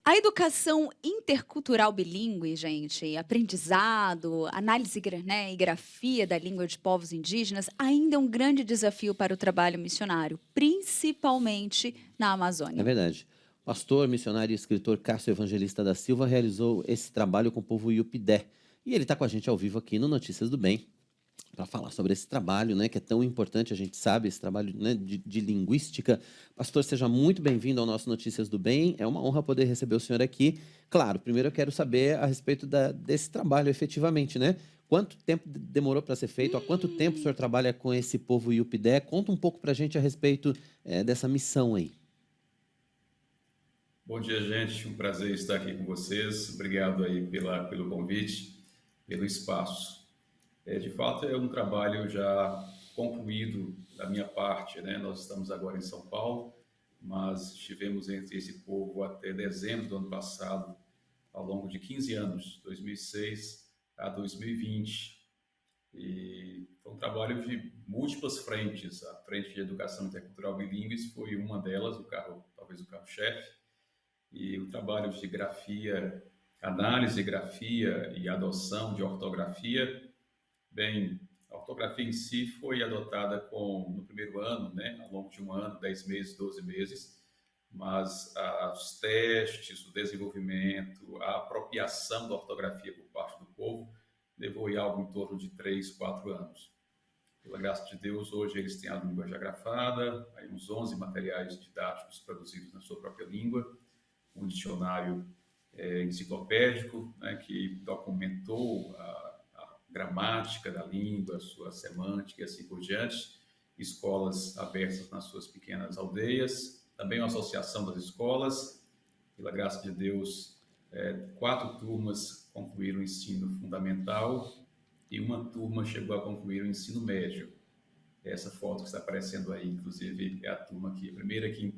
A educação intercultural bilíngue, gente, aprendizado, análise e grafia da língua de povos indígenas, ainda é um grande desafio para o trabalho missionário, principalmente na É Amazônia. verdade. O pastor, missionário e escritor Cássio Evangelista da Silva realizou esse trabalho com o povo Iupidé. E ele está com a gente ao vivo aqui no Notícias do Bem para falar sobre esse trabalho, né, que é tão importante, a gente sabe, esse trabalho, né, de linguística. Pastor, seja muito bem-vindo ao nosso Notícias do Bem. É uma honra poder receber o senhor aqui. Claro, primeiro eu quero saber a respeito desse trabalho efetivamente, né? Quanto tempo demorou para ser feito? Há quanto tempo o senhor trabalha com esse povo Iupidé? Conta um pouco para a gente a respeito dessa missão aí. Bom dia, gente. Um prazer estar aqui com vocês. Obrigado aí pelo convite, pelo espaço. De fato, é um trabalho já concluído da minha parte, né? Nós estamos agora em São Paulo, mas estivemos entre esse povo até dezembro do ano passado, ao longo de 15 anos, 2006 a 2020. E foi um trabalho de múltiplas frentes. A frente de educação intercultural bilíngue foi uma delas, talvez o carro-chefe, e o trabalho de grafia, análise, grafia e adoção de ortografia. Bem, a ortografia em si foi adotada no primeiro ano, né, ao longo de um ano, 10 meses, 12 meses, mas os testes, o desenvolvimento, a apropriação da ortografia por parte do povo levou aí algo em torno de 3, 4 anos. Pela graça de Deus, hoje eles têm a língua já grafada, aí uns 11 materiais didáticos produzidos na sua própria língua, um dicionário enciclopédico, né, que documentou a gramática da língua, a sua semântica e assim por diante, escolas abertas nas suas pequenas aldeias, também uma associação das escolas. Pela graça de Deus, 4 turmas concluíram o ensino fundamental e uma turma chegou a concluir o ensino médio. Essa foto que está aparecendo aí, inclusive, é a turma a primeira que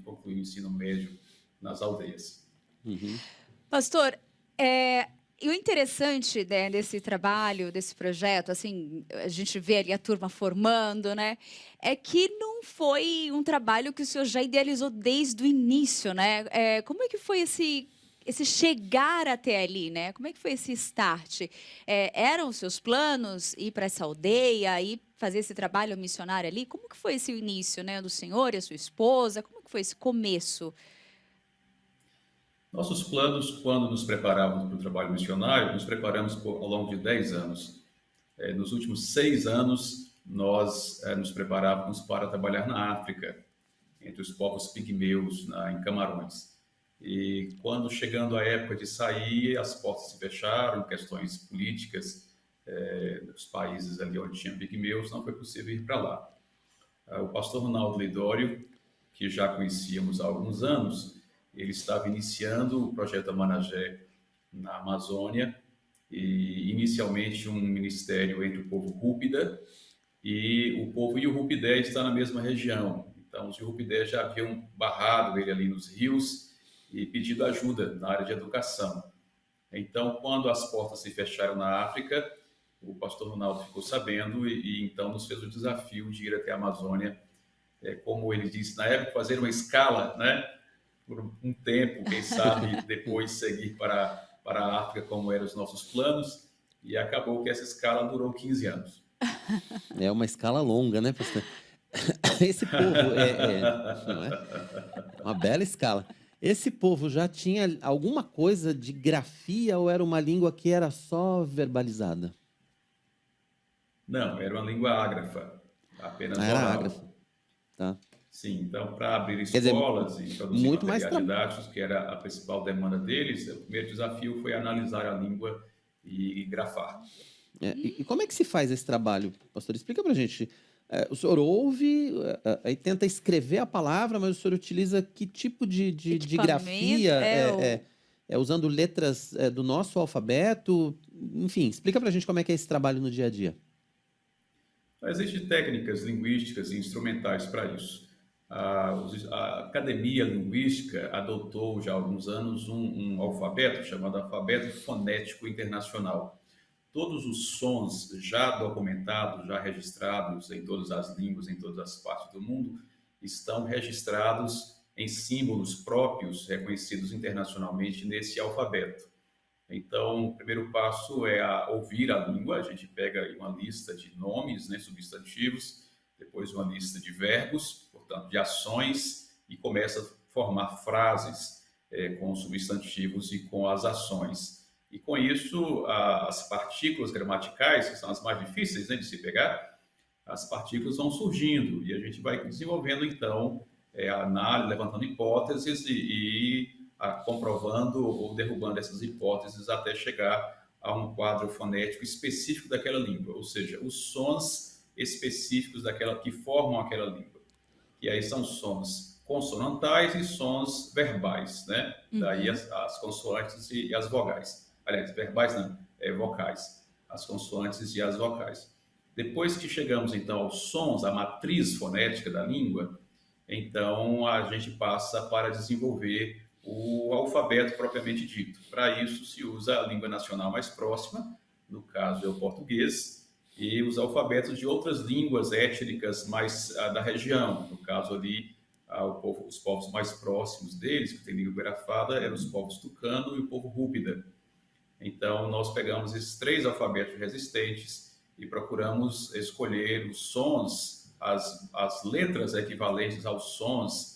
concluiu o ensino médio nas aldeias. Uhum. Pastor, e o interessante, né, desse trabalho, desse projeto, assim, a gente vê ali a turma formando, né, é que não foi um trabalho que o senhor já idealizou desde o início, né? Como é que foi esse chegar até ali, né? Como é que foi esse start? Eram os seus planos ir para essa aldeia, ir fazer esse trabalho missionário ali? Como que foi esse início, né, do senhor e a sua esposa? Como que foi esse começo? Nossos planos, quando nos preparávamos para o trabalho missionário, nos preparamos ao longo de 10 anos. Nos últimos 6 anos, nós nos preparávamos para trabalhar na África, entre os povos pigmeus, em Camarões. E quando chegando a época de sair, as portas se fecharam, questões políticas, dos países ali onde tinha pigmeus, não foi possível ir para lá. O pastor Ronaldo Lidório, que já conhecíamos há alguns anos, ele estava iniciando o projeto Amanagé na Amazônia, e inicialmente um ministério entre o povo Rúpida e o povo Iurupidé está na mesma região. Então, os Iurupidé já haviam barrado ele ali nos rios e pedido ajuda na área de educação. Então, quando as portas se fecharam na África, o pastor Ronaldo ficou sabendo e então nos fez o desafio de ir até a Amazônia, como ele disse na época, fazer uma escala, né, por um tempo, quem sabe depois seguir para a África, como eram os nossos planos, e acabou que essa escala durou 15 anos. É uma escala longa, né, pastor? Esse povo não é? Uma bela escala. Esse povo já tinha alguma coisa de grafia ou era uma língua que era só verbalizada? Não, era uma língua ágrafa, Ah, apenas era ágrafa, oral. tá? Sim, então, para abrir Quer dizer, escolas e produzir muito mais materiais didáticos, que era a principal demanda deles, o primeiro desafio foi analisar a língua e grafar. e como é que se faz esse trabalho, pastor? Explica pra gente. O senhor ouve, aí tenta escrever a palavra, mas o senhor utiliza que tipo de Equipamento, grafia? É usando letras do nosso alfabeto? Enfim, explica pra gente como é que é esse trabalho no dia a dia. Existem técnicas linguísticas e instrumentais para isso. A Academia Linguística adotou já há alguns anos um alfabeto chamado Alfabeto Fonético Internacional. Todos os sons já documentados, já registrados em todas as línguas, em todas as partes do mundo, estão registrados em símbolos próprios reconhecidos internacionalmente nesse alfabeto. Então, o primeiro passo é ouvir a língua. A gente pega aí uma lista de nomes, né, substantivos, depois uma lista de verbos, portanto, de ações, e começa a formar frases com substantivos e com as ações. E com isso, as partículas gramaticais, que são as mais difíceis, né, de se pegar, as partículas vão surgindo e a gente vai desenvolvendo, então, a análise, levantando hipóteses e comprovando ou derrubando essas hipóteses até chegar a um quadro fonético específico daquela língua, ou seja, os sons específicos daquela que formam aquela língua. E aí são sons consonantais e sons verbais, né? Daí as consoantes e as vogais. Aliás, verbais não, vocais. As consoantes e as vocais. Depois que chegamos, então, aos sons, à matriz fonética da língua, então a gente passa para desenvolver o alfabeto propriamente dito. Para isso, se usa a língua nacional mais próxima, no caso é o português, e os alfabetos de outras línguas étnicas mais da região. No caso ali, os povos mais próximos deles, que tem língua grafada, eram os povos tucano e o povo rúpida. Então, nós pegamos esses 3 alfabetos resistentes e procuramos escolher os sons, as letras equivalentes aos sons.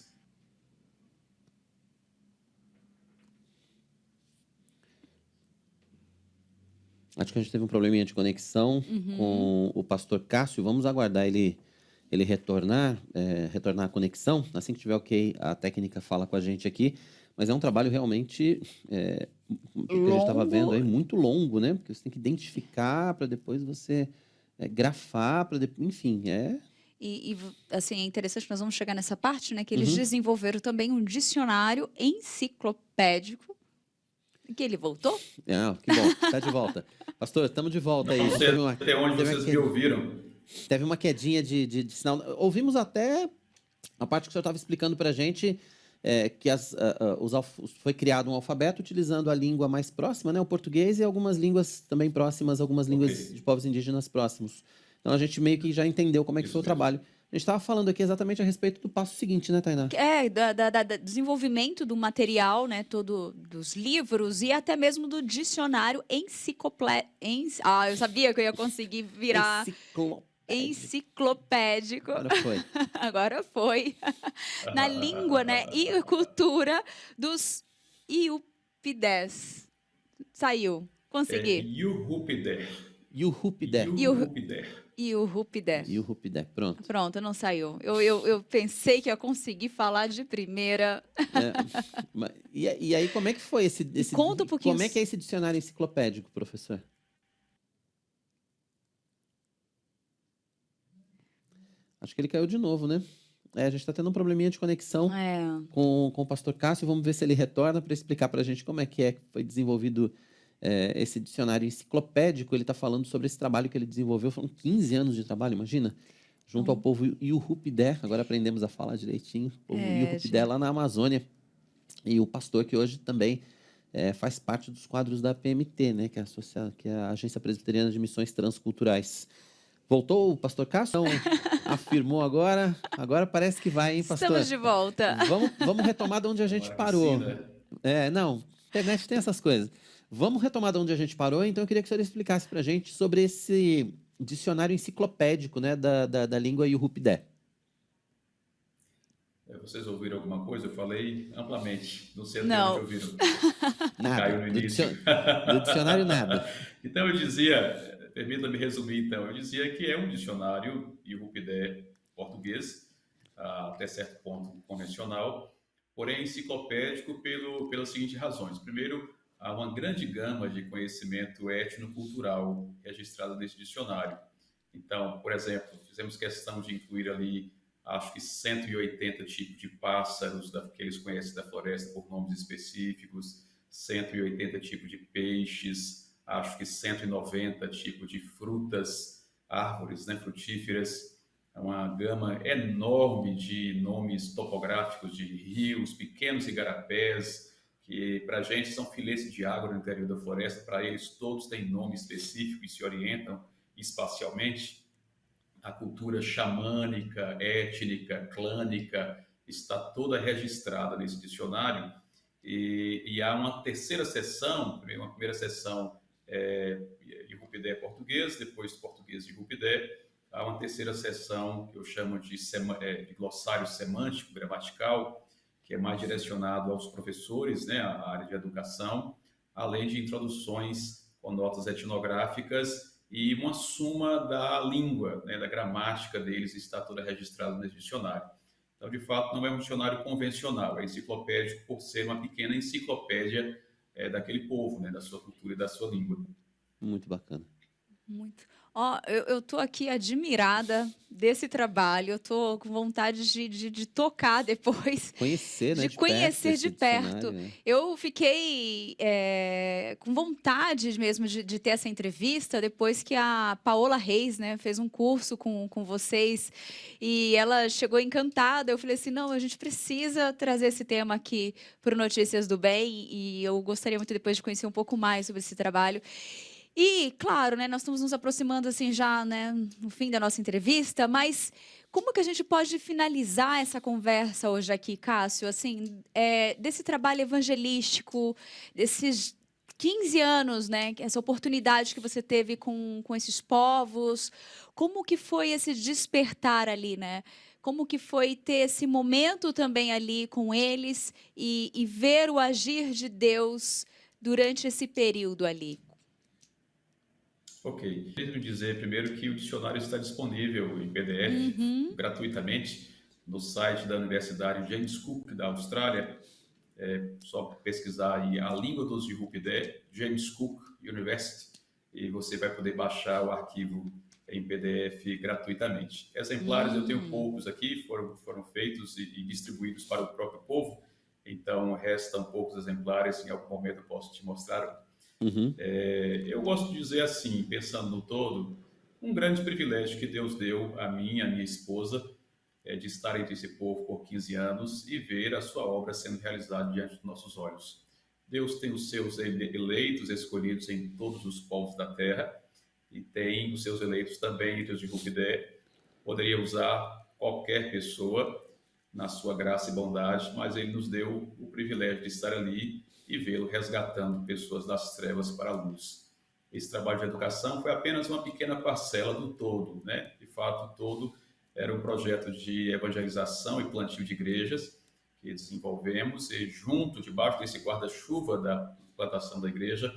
Acho que a gente teve um probleminha de conexão com o pastor Cássio. Vamos aguardar ele retornar a conexão. Assim que tiver ok, a técnica fala com a gente aqui. Mas é um trabalho realmente, o que a gente estava vendo aí, muito longo, né? Porque você tem que identificar para depois você grafar, para depois, enfim, assim, é interessante, nós vamos chegar nessa parte, né? Que eles desenvolveram também um dicionário enciclopédico. Que ele voltou? Que bom, está de volta. Pastor, estamos de volta aí. Não sei até onde vocês me ouviram. Teve uma quedinha de sinal. Ouvimos até a parte que o senhor estava explicando para a gente que foi criado um alfabeto utilizando a língua mais próxima, né, o português, e algumas línguas também próximas, algumas línguas de povos indígenas próximos. Então a gente meio que já entendeu como é que foi o trabalho. A gente estava falando aqui exatamente a respeito do passo seguinte, né, Tainá? Desenvolvimento do material, né, todo dos livros e até mesmo do dicionário eu sabia que eu ia conseguir virar enciclopédico. Agora foi. Agora foi. Na língua, né, e cultura dos Iupidés. Saiu. Consegui. Yurupidé. Yurupidé, pronto. Pronto, não saiu. Eu pensei que ia conseguir falar de primeira. E aí, como é que foi esse Conta um pouquinho. Como é que é esse dicionário enciclopédico, professor? Acho que ele caiu de novo, né? A gente está tendo um probleminha de conexão com o pastor Cássio. Vamos ver se ele retorna para explicar para a gente como é que foi desenvolvido esse dicionário enciclopédico. Ele está falando sobre esse trabalho que ele desenvolveu. Foram 15 anos de trabalho, imagina? Junto ao povo Yurupidé. Agora aprendemos a falar direitinho. O povo Yurupidé lá na Amazônia. E o pastor que hoje também faz parte dos quadros da PMT, né? Que é a Agência Presbiteriana de Missões Transculturais. Voltou o pastor Cássio? Afirmou agora. Agora parece que vai, hein, pastor? Estamos de volta. Vamos retomar de onde a gente parou. Sim, né? Não, internet tem essas coisas. Vamos retomar de onde a gente parou. Então, eu queria que o senhor explicasse para a gente sobre esse dicionário enciclopédico, né, da língua Yurupidé. Vocês ouviram alguma coisa? Eu falei amplamente. Não sei até Não. onde ouviram. Nada. Caiu no início. Do dicionário, nada. Então, eu dizia, permita-me resumir, então, eu dizia que é um dicionário Yurupidé português, até certo ponto convencional, porém enciclopédico pelas seguintes razões. Primeiro, há uma grande gama de conhecimento etnocultural registrado nesse dicionário. Então, por exemplo, fizemos questão de incluir ali, acho que 180 tipos de pássaros que eles conhecem da floresta por nomes específicos, 180 tipos de peixes, acho que 190 tipos de frutas, árvores, né, frutíferas, uma gama enorme de nomes topográficos de rios, pequenos igarapés, que para a gente são filetes de água no interior da floresta, para eles todos têm nome específico e se orientam espacialmente. A cultura xamânica, étnica, clânica, está toda registrada nesse dicionário. E há uma terceira seção, uma primeira seção de Rupidé português, depois português de Rupidé. Há uma terceira seção que eu chamo de glossário semântico, gramatical, que é mais direcionado aos professores, né, à área de educação, além de introduções com notas etnográficas e uma suma da língua, né, da gramática deles, está toda registrada nesse dicionário. Então, de fato, não é um dicionário convencional, é enciclopédico por ser uma pequena enciclopédia daquele povo, né, da sua cultura e da sua língua. Muito bacana. Muito. Ó, eu tô aqui admirada desse trabalho, eu tô com vontade de tocar depois, Conhecer, né, de de perto conhecer esse de perto. dicionário, né? Eu fiquei com vontade mesmo de ter essa entrevista depois que a Paola Reis, né, fez um curso com vocês e ela chegou encantada. Eu falei assim, não, a gente precisa trazer esse tema aqui para o Notícias do Bem e eu gostaria muito depois de conhecer um pouco mais sobre esse trabalho. E, claro, né, nós estamos nos aproximando assim já, né, no fim da nossa entrevista, mas como que a gente pode finalizar essa conversa hoje aqui, Cássio, assim, desse trabalho evangelístico, desses 15 anos, né, essa oportunidade que você teve com esses povos, como que foi esse despertar ali, né? Como que foi ter esse momento também ali com eles e ver o agir de Deus durante esse período ali? Ok. Deixe-me dizer primeiro que o dicionário está disponível em PDF Uhum. gratuitamente no site da Universidade James Cook da Austrália. Só pesquisar aí a língua dos Yurupidé, James Cook University, e você vai poder baixar o arquivo em PDF gratuitamente. Exemplares eu tenho poucos aqui, foram feitos e distribuídos para o próprio povo, então restam poucos exemplares, em algum momento eu posso te mostrar. Uhum. Eu gosto de dizer assim, pensando no todo, um grande privilégio que Deus deu a mim e a minha esposa de estar entre esse povo por 15 anos e ver a sua obra sendo realizada diante dos nossos olhos. Deus tem os seus eleitos, escolhidos em todos os povos da terra, e tem os seus eleitos também entre os de Rupidé. Poderia usar qualquer pessoa na sua graça e bondade, mas ele nos deu o privilégio de estar ali e vê-lo resgatando pessoas das trevas para a luz. Esse trabalho de educação foi apenas uma pequena parcela do todo, né? De fato, o todo era um projeto de evangelização e plantio de igrejas que desenvolvemos e junto, debaixo desse guarda-chuva da plantação da igreja,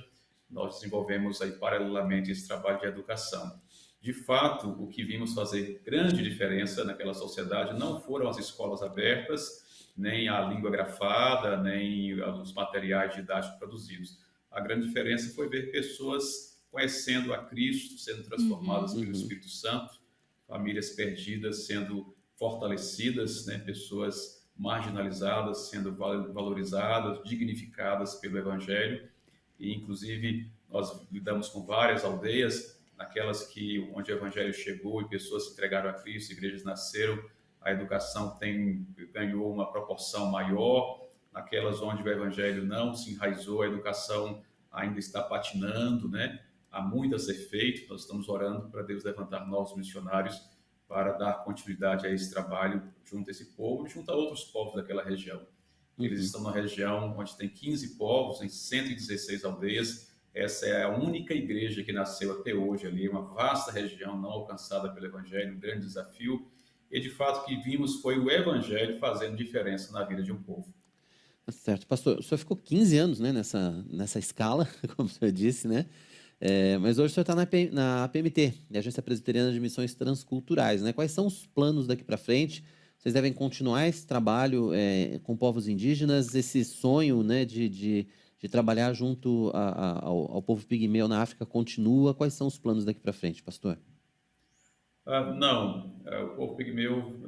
nós desenvolvemos aí paralelamente esse trabalho de educação. De fato, o que vimos fazer grande diferença naquela sociedade não foram as escolas abertas, nem a língua grafada, nem os materiais didáticos produzidos. A grande diferença foi ver pessoas conhecendo a Cristo, sendo transformadas pelo Espírito Santo, famílias perdidas sendo fortalecidas, né? Pessoas marginalizadas sendo valorizadas, dignificadas pelo Evangelho. E, inclusive, nós lidamos com várias aldeias, aquelas onde o Evangelho chegou e pessoas se entregaram a Cristo, igrejas nasceram, a educação ganhou uma proporção maior, naquelas onde o Evangelho não se enraizou, a educação ainda está patinando, né? Há muito a ser feito, nós estamos orando para Deus levantar novos missionários para dar continuidade a esse trabalho junto a esse povo e junto a outros povos daquela região. Eles estão na região onde tem 15 povos, em 116 aldeias. Essa é a única igreja que nasceu até hoje ali, uma vasta região não alcançada pelo Evangelho, um grande desafio. E, de fato, o que vimos foi o Evangelho fazendo diferença na vida de um povo. Certo. Pastor, o senhor ficou 15 anos, né, nessa escala, como o senhor disse, né? Mas hoje o senhor está na APMT, a Agência Presbiteriana de Missões Transculturais, né? Quais são os planos daqui para frente? Vocês devem continuar esse trabalho com povos indígenas, esse sonho, né, de trabalhar junto ao povo pigmeu na África continua? Quais são os planos daqui para frente, pastor? Não, o povo pigmeu,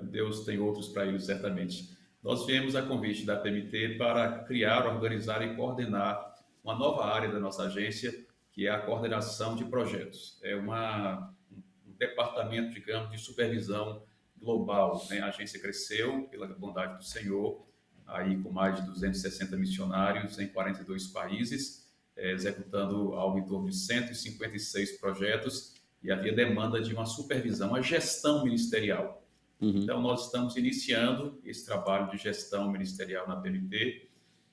Deus tem outros para eles, certamente. Nós viemos a convite da APMT para criar, organizar e coordenar uma nova área da nossa agência, que é a coordenação de projetos. É um departamento, digamos, de supervisão global, né? A agência cresceu pela bondade do Senhor, aí com mais de 260 missionários em 42 países, executando algo em torno de 156 projetos, e havia demanda de uma supervisão, uma gestão ministerial. Uhum. Então, nós estamos iniciando esse trabalho de gestão ministerial na PMT,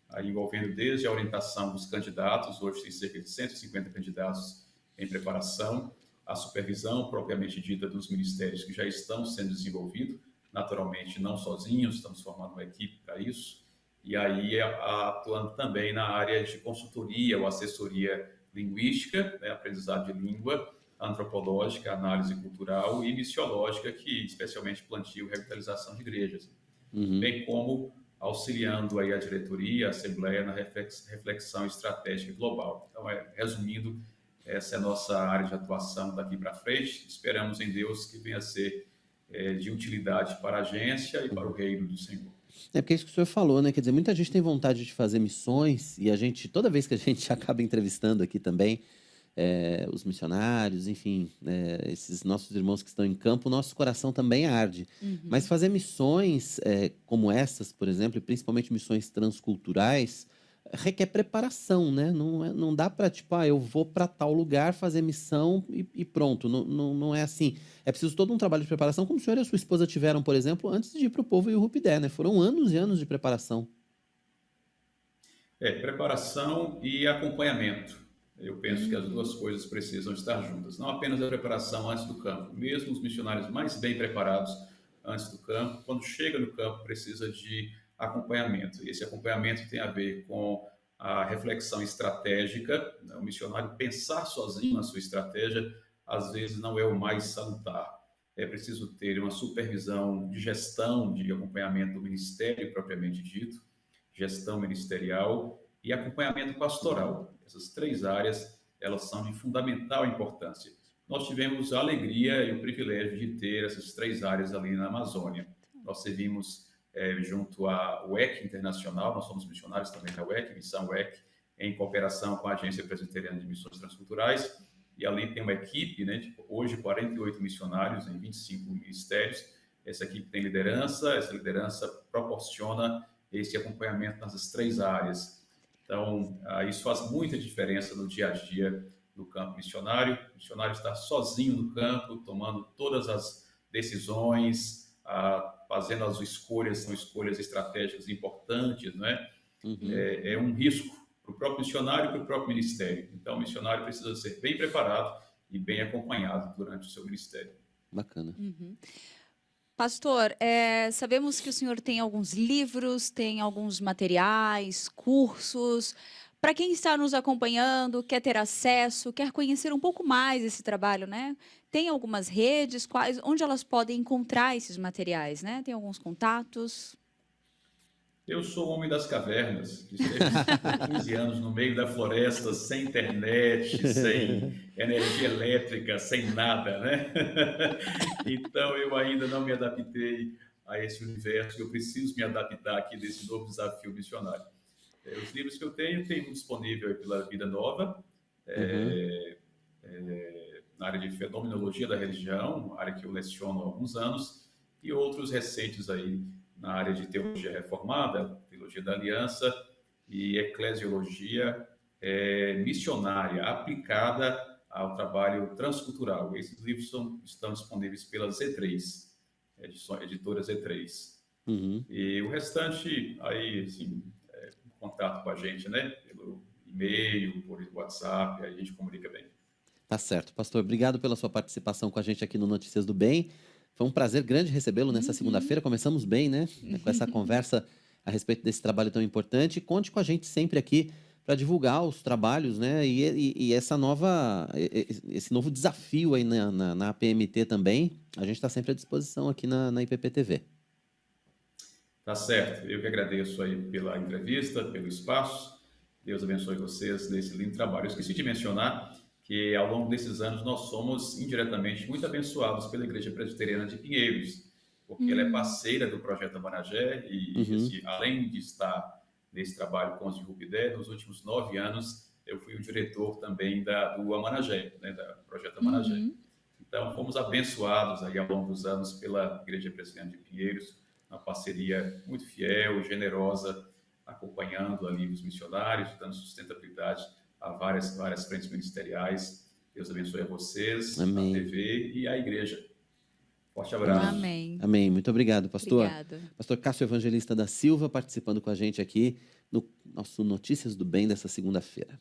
aí envolvendo desde a orientação dos candidatos, hoje tem cerca de 150 candidatos em preparação, a supervisão propriamente dita dos ministérios que já estão sendo desenvolvidos, naturalmente não sozinhos, estamos formando uma equipe para isso, e aí atuando também na área de consultoria ou assessoria linguística, né, aprendizado de língua, antropológica, análise cultural e missiológica, que especialmente plantio e revitalização de igrejas, bem como auxiliando aí a diretoria, a assembleia na reflexão estratégica global. Então, resumindo, essa é a nossa área de atuação daqui para frente. Esperamos em Deus que venha a ser de utilidade para a agência e para o reino do Senhor. É porque é isso que o senhor falou, né? Quer dizer, muita gente tem vontade de fazer missões e a gente, toda vez que a gente acaba entrevistando aqui também, os missionários, enfim, esses nossos irmãos que estão em campo, o nosso coração também arde. Mas fazer missões como essas, por exemplo, e principalmente missões transculturais, requer preparação, né? Não dá para, tipo, eu vou para tal lugar fazer missão e pronto. Não é assim. É preciso todo um trabalho de preparação, como o senhor e a sua esposa tiveram, por exemplo, antes de ir para o Povo Iurrupidé, né? Foram anos e anos de preparação. Preparação e acompanhamento. Eu penso que as duas coisas precisam estar juntas. Não apenas a preparação antes do campo. Mesmo os missionários mais bem preparados antes do campo, quando chega no campo, precisa de acompanhamento. Esse acompanhamento tem a ver com a reflexão estratégica. Né? O missionário pensar sozinho na sua estratégia, às vezes, não é o mais salutar. É preciso ter uma supervisão de gestão, de acompanhamento do ministério propriamente dito, gestão ministerial e acompanhamento pastoral. Essas três áreas, elas são de fundamental importância. Nós tivemos a alegria e o privilégio de ter essas três áreas ali na Amazônia. Nós servimos junto à UEC Internacional, nós somos missionários também da UEC, Missão UEC, em cooperação com a Agência Presbiteriana de Missões Transculturais, e ali tem uma equipe, né, de hoje 48 missionários em 25 ministérios. Essa equipe tem liderança, essa liderança proporciona esse acompanhamento nessas três áreas. Então, isso faz muita diferença no dia a dia do campo missionário. O missionário está sozinho no campo, tomando todas as decisões, fazendo as escolhas, são escolhas estratégicas importantes, né? É um risco para o próprio missionário e para o próprio ministério. Então, o missionário precisa ser bem preparado e bem acompanhado durante o seu ministério. Bacana. Pastor, sabemos que o senhor tem alguns livros, tem alguns materiais, cursos. Para quem está nos acompanhando, quer ter acesso, quer conhecer um pouco mais esse trabalho, né? Tem algumas redes, onde elas podem encontrar esses materiais, né? Tem alguns contatos? Eu sou o homem das cavernas, que esteve 15 anos no meio da floresta, sem internet, sem energia elétrica, sem nada, né? Então, eu ainda não me adaptei a esse universo, eu preciso me adaptar aqui nesse novo desafio missionário. Os livros que eu tenho um disponível pela Vida Nova, na área de fenomenologia da religião, área que eu leciono há alguns anos, e outros recentes aí, na área de teologia reformada, teologia da aliança e eclesiologia missionária, aplicada ao trabalho transcultural. Esses livros estão disponíveis pela Z3, editora Z3. E o restante, aí, assim, contato com a gente, né? Pelo e-mail, por WhatsApp, aí a gente comunica bem. Tá certo. Pastor, obrigado pela sua participação com a gente aqui no Notícias do Bem. Foi um prazer grande recebê-lo nessa segunda-feira. Começamos bem, né? Com essa conversa a respeito desse trabalho tão importante. Conte com a gente sempre aqui para divulgar os trabalhos, né? E esse novo desafio aí na APMT também. A gente está sempre à disposição aqui na IPP-TV. Tá certo. Eu que agradeço aí pela entrevista, pelo espaço. Deus abençoe vocês nesse lindo trabalho. Eu esqueci de mencionar que ao longo desses anos nós somos indiretamente muito abençoados pela Igreja Presbiteriana de Pinheiros, porque ela é parceira do Projeto Amanagé e além de estar nesse trabalho com os Iurrupidé, nos últimos 9 anos eu fui o diretor também do Amanagé, né, do Projeto Amanagé. Então fomos abençoados aí ao longo dos anos pela Igreja Presbiteriana de Pinheiros, uma parceria muito fiel e generosa, acompanhando ali os missionários, dando sustentabilidade a várias frentes ministeriais. Deus abençoe a vocês, Amém. a TV e a igreja. Forte abraço. Amém. Amém. Muito obrigado, pastor. Obrigada. Pastor Cássio Evangelista da Silva, participando com a gente aqui no nosso Notícias do Bem dessa segunda-feira.